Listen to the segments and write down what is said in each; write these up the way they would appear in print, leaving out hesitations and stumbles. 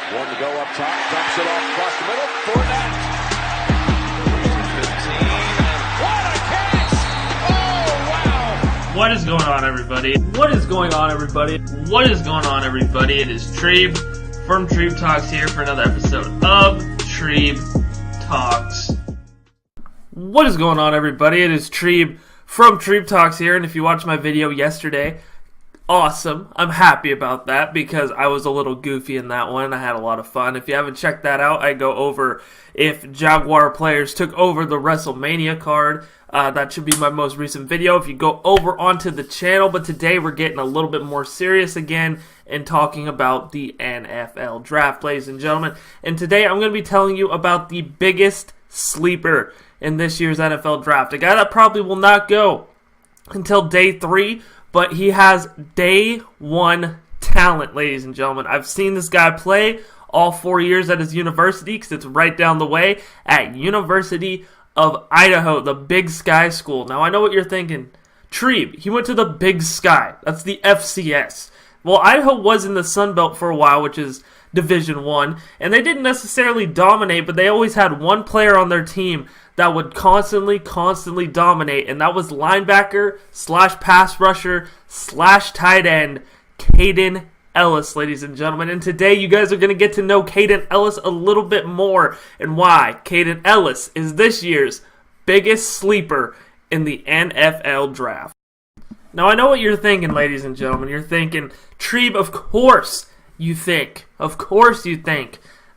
One to go up top, dumps it off across the middle. Fournette. 15. What a catch! Oh, wow! What is going on, everybody? What is going on, everybody? What is going on, everybody? It is Trebe from Trebe Talks here for another episode of Trebe Talks. What is going on, everybody? It is Trebe from Trebe Talks here, and if you watched my video yesterday, awesome. I'm happy about that because I was a little goofy in that one. I had a lot of fun. If you haven't checked that out, I go over if Jaguar players took over the WrestleMania card. That should be my most recent video if you go over onto the channel. But today we're getting a little bit more serious again and talking about the NFL draft, ladies and gentlemen. And today I'm going to be telling you about the biggest sleeper in this year's NFL draft. A guy that probably will not go until day 3. But he has day 1 talent, ladies and gentlemen. I've seen this guy play all 4 years at his university because it's right down the way at University of Idaho, the Big Sky School. Now, I know what you're thinking. Trebe, he went to the Big Sky. That's the FCS. Well, Idaho was in the Sun Belt for a while, which is Division I, and they didn't necessarily dominate, but they always had one player on their team that would constantly dominate, and that was linebacker / pass rusher / tight end, Kaden Elliss, ladies and gentlemen. And today you guys are going to get to know Kaden Elliss a little bit more and why Kaden Elliss is this year's biggest sleeper in the NFL draft. Now, I know what you're thinking, ladies and gentlemen. You're thinking, Trebe, of course you think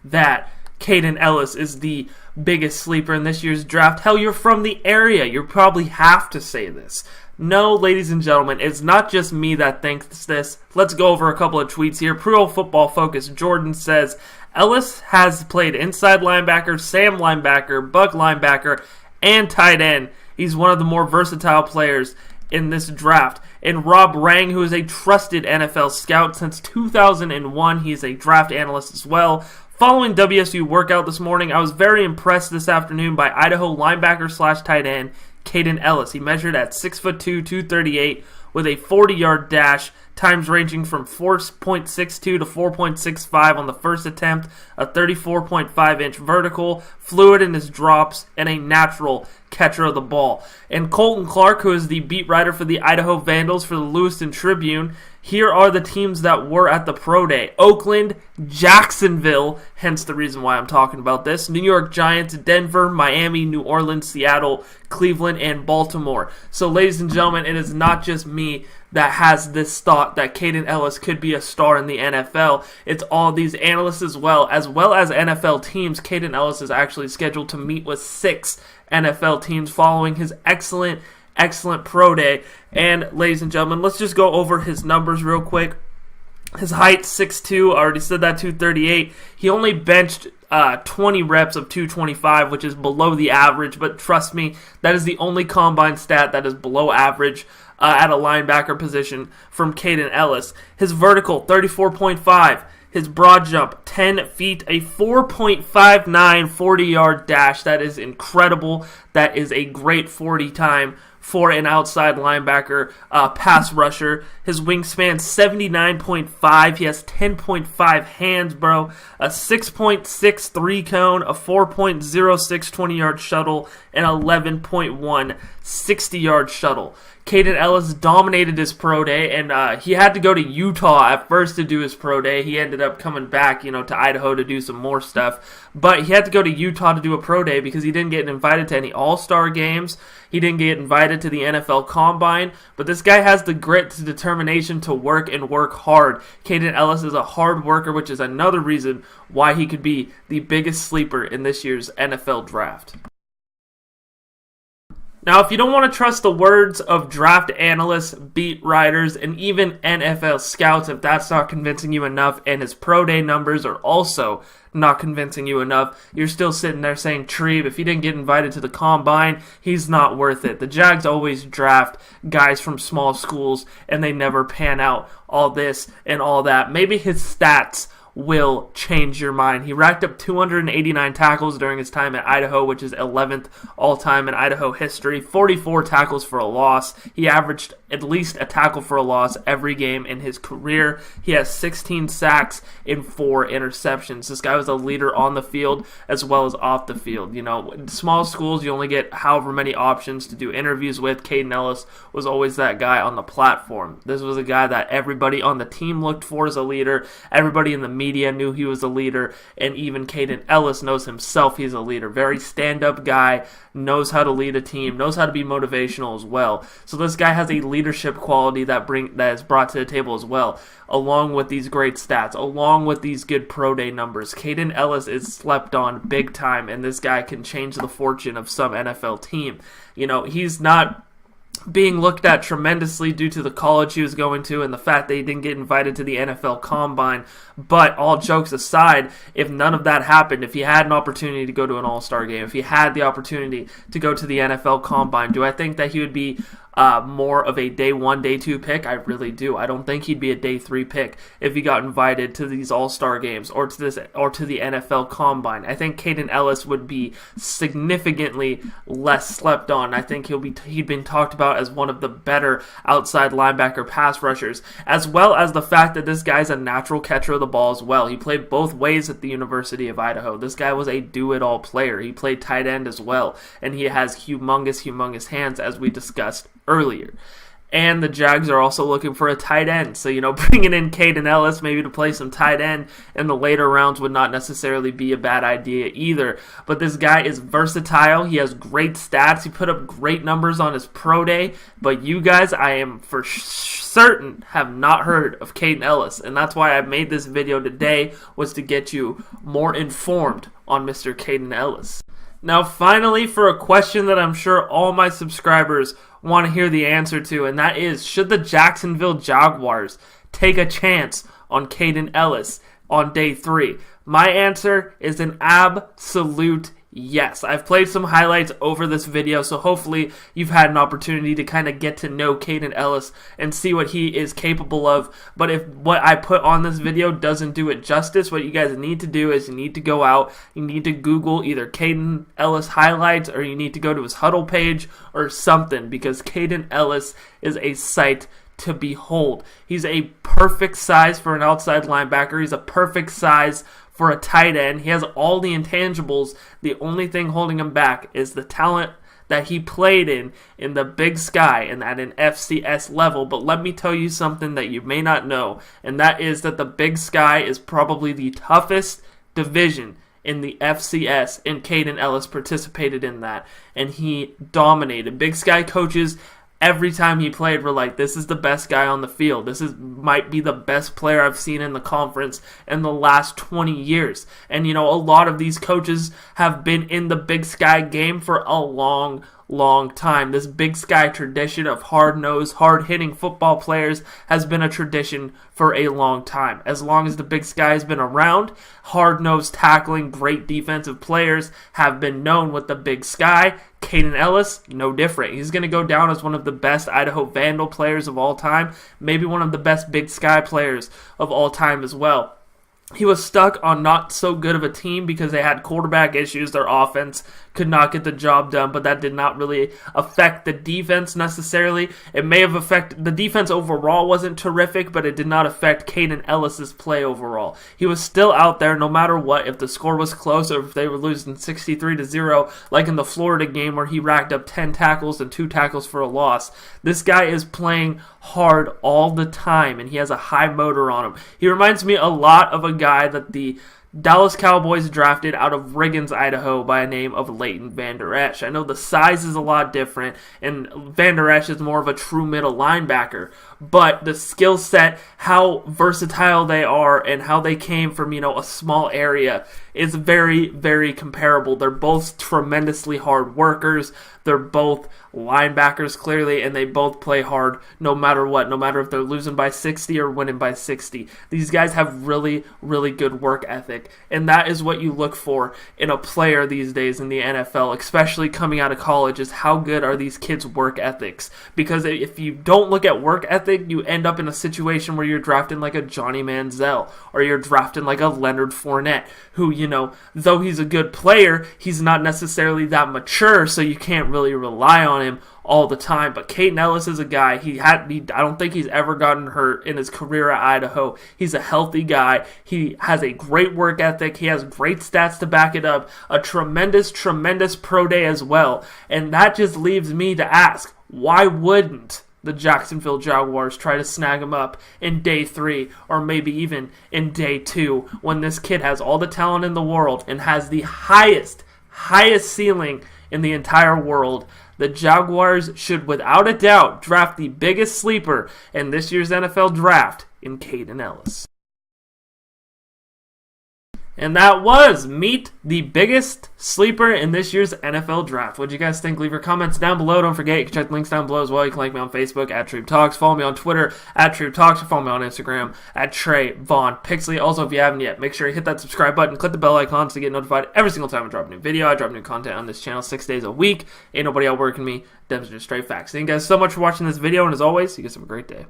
that Kaden Elliss is the biggest sleeper in this year's draft. Hell, you're from the area. You probably have to say this. No, ladies and gentlemen, it's not just me that thinks this. Let's go over a couple of tweets here. Pro Football Focus Jordan says, Elliss has played inside linebacker, Sam linebacker, Buck linebacker, and tight end. He's one of the more versatile players in this draft. And Rob Rang, who is a trusted NFL scout since 2001, he's a draft analyst as well. Following WSU workout this morning, I was very impressed this afternoon by Idaho linebacker / tight end Kaden Elliss. He measured at 6'2", 238 with a 40-yard dash, times ranging from 4.62 to 4.65 on the first attempt, a 34.5-inch vertical, fluid in his drops, and a natural catcher of the ball. And Colton Clark, who is the beat writer for the Idaho Vandals for the Lewiston Tribune, here are the teams that were at the Pro Day. Oakland, Jacksonville, hence the reason why I'm talking about this, New York Giants, Denver, Miami, New Orleans, Seattle, Cleveland, and Baltimore. So, ladies and gentlemen, it is not just me that has this thought that Kaden Elliss could be a star in the NFL. It's all these analysts as well as NFL teams. Kaden Elliss is actually scheduled to meet with 6 NFL teams following his excellent Pro Day. And ladies and gentlemen, let's just go over his numbers real quick. His height, 6'2", I already said that, 238. He only benched 20 reps of 225, which is below the average, but trust me, that is the only combine stat that is below average at a linebacker position from Kaden Elliss. His vertical, 34.5. His broad jump, 10 feet, a 4.59 40-yard dash. That is incredible. That is a great 40 time for an outside linebacker pass rusher. His wingspan, 79.5. He has 10.5 hands, bro. A 6.63 cone, a 4.06 20-yard shuttle, and 11.1 60-yard shuttle. Kaden Elliss dominated his pro day, and he had to go to Utah at first to do his pro day. He ended up coming back, to Idaho to do some more stuff. But he had to go to Utah to do a pro day because he didn't get invited to any All-Star games. He didn't get invited to the NFL Combine. But this guy has the grit, the determination to work and work hard. Kaden Elliss is a hard worker, which is another reason why he could be the biggest sleeper in this year's NFL draft. Now, if you don't want to trust the words of draft analysts, beat writers, and even NFL scouts, if that's not convincing you enough, and his pro day numbers are also not convincing you enough, you're still sitting there saying, Trebe, if he didn't get invited to the Combine, he's not worth it. The Jags always draft guys from small schools, and they never pan out all this and all that. Maybe his stats will change your mind. He racked up 289 tackles during his time at Idaho, which is 11th all-time in Idaho history, 44 tackles for a loss. He averaged at least a tackle for a loss every game in his career. He has 16 sacks and 4 interceptions. This guy was a leader on the field as well as off the field. You know, in small schools, you only get however many options to do interviews with. Kaden Elliss was always that guy on the platform. This was a guy that everybody on the team looked for as a leader. Everybody in the media knew he was a leader, and even Kaden Elliss knows himself he's a leader. Very stand-up guy, knows how to lead a team, knows how to be motivational as well. So this guy has a leadership quality that is brought to the table as well, along with these great stats, along with these good pro day numbers. Kaden Elliss is slept on big time, and this guy can change the fortune of some NFL team. You know, he's not being looked at tremendously due to the college he was going to and the fact that he didn't get invited to the NFL Combine. But all jokes aside, if none of that happened, if he had an opportunity to go to an All-Star game, if he had the opportunity to go to the NFL Combine, do I think that he would be more of a day 1, day 2 pick? I really do. I don't think he'd be a day 3 pick if he got invited to these All-Star games or to the NFL Combine. I think Kaden Elliss would be significantly less slept on. I think he'd been talked about as one of the better outside linebacker pass rushers, as well as the fact that this guy's a natural catcher of the ball as well. He played both ways at the University of Idaho. This guy was a do-it-all player. He played tight end as well, and he has humongous hands, as we discussed earlier. And the Jags are also looking for a tight end. So, you know, bringing in Kaden Elliss maybe to play some tight end in the later rounds would not necessarily be a bad idea either. But this guy is versatile. He has great stats. He put up great numbers on his pro day. But you guys, I am for certain, have not heard of Kaden Elliss. And that's why I made this video today, was to get you more informed on Mr. Kaden Elliss. Now, finally, for a question that I'm sure all my subscribers want to hear the answer to, and that is, should the Jacksonville Jaguars take a chance on Kaden Elliss on day 3? My answer is an absolute yes. I've played some highlights over this video, so hopefully you've had an opportunity to kind of get to know Kaden Elliss and see what he is capable of. But if what I put on this video doesn't do it justice, what you guys need to do is you need to go out, you need to Google either Kaden Elliss highlights, or you need to go to his huddle page or something, because Kaden Elliss is a sight to behold. He's a perfect size for an outside linebacker. He's a perfect size for a tight end. He has all the intangibles. The only thing holding him back is the talent that he played in the Big Sky and at an FCS level. But let me tell you something that you may not know, and that is that the Big Sky is probably the toughest division in the FCS, and Kaden Elliss participated in that, and he dominated. Big Sky coaches, every time he played, were like, this is the best guy on the field. Might be the best player I've seen in the conference in the last 20 years. And, you know, a lot of these coaches have been in the Big Sky game for a long time. This Big Sky tradition of hard-nosed, hard-hitting football players has been a tradition for a long time. As long as the Big Sky has been around, hard-nosed tackling, great defensive players have been known with the Big Sky. Kaden Elliss, no different. He's going to go down as one of the best Idaho Vandal players of all time, maybe one of the best Big Sky players of all time as well. He was stuck on not so good of a team because they had quarterback issues. Their offense could not get the job done, but that did not really affect the defense necessarily. It may have affected the defense overall, wasn't terrific, but it did not affect Kaden Ellis's play overall. He was still out there no matter what. If the score was close or if they were losing 63-0, like in the Florida game where he racked up 10 tackles and 2 tackles for a loss. This guy is playing hard all the time, and he has a high motor on him. He reminds me a lot of a guy that the Dallas Cowboys drafted out of Riggins, Idaho, by a name of Leighton Vander Esch. I know the size is a lot different, and Vander Esch is more of a true middle linebacker, but the skill set, how versatile they are, and how they came from, you know, a small area is very, very comparable. They're both tremendously hard workers. They're both linebackers, clearly, and they both play hard no matter what, no matter if they're losing by 60 or winning by 60. These guys have really, really good work ethic, and that is what you look for in a player these days in the NFL, especially coming out of college, is how good are these kids' work ethics. Because if you don't look at work ethic, you end up in a situation where you're drafting like a Johnny Manziel, or you're drafting like a Leonard Fournette, who, though he's a good player, he's not necessarily that mature, so you can't really rely on him all the time. But Kaden Elliss is a guy, I don't think he's ever gotten hurt in his career at Idaho. He's a healthy guy. He has a great work ethic. He has great stats to back it up. A tremendous, tremendous pro day as well. And that just leaves me to ask, why wouldn't the Jacksonville Jaguars try to snag him up in day 3 or maybe even in day 2 when this kid has all the talent in the world and has the highest ceiling in the entire world? The Jaguars should without a doubt draft the biggest sleeper in this year's NFL draft in Kaden Elliss. And that was Meet the Biggest Sleeper in this year's NFL Draft. What do you guys think? Leave your comments down below. Don't forget, you can check the links down below as well. You can like me on Facebook, @TreeTalks. Follow me on Twitter, @TreeTalks. Or follow me on Instagram, @TreyVonPixley. Also, if you haven't yet, make sure you hit that subscribe button. Click the bell icon to get notified every single time I drop a new video. I drop new content on this channel 6 days a week. Ain't nobody outworking me. Them's just straight facts. Thank you guys so much for watching this video. And as always, you guys have a great day.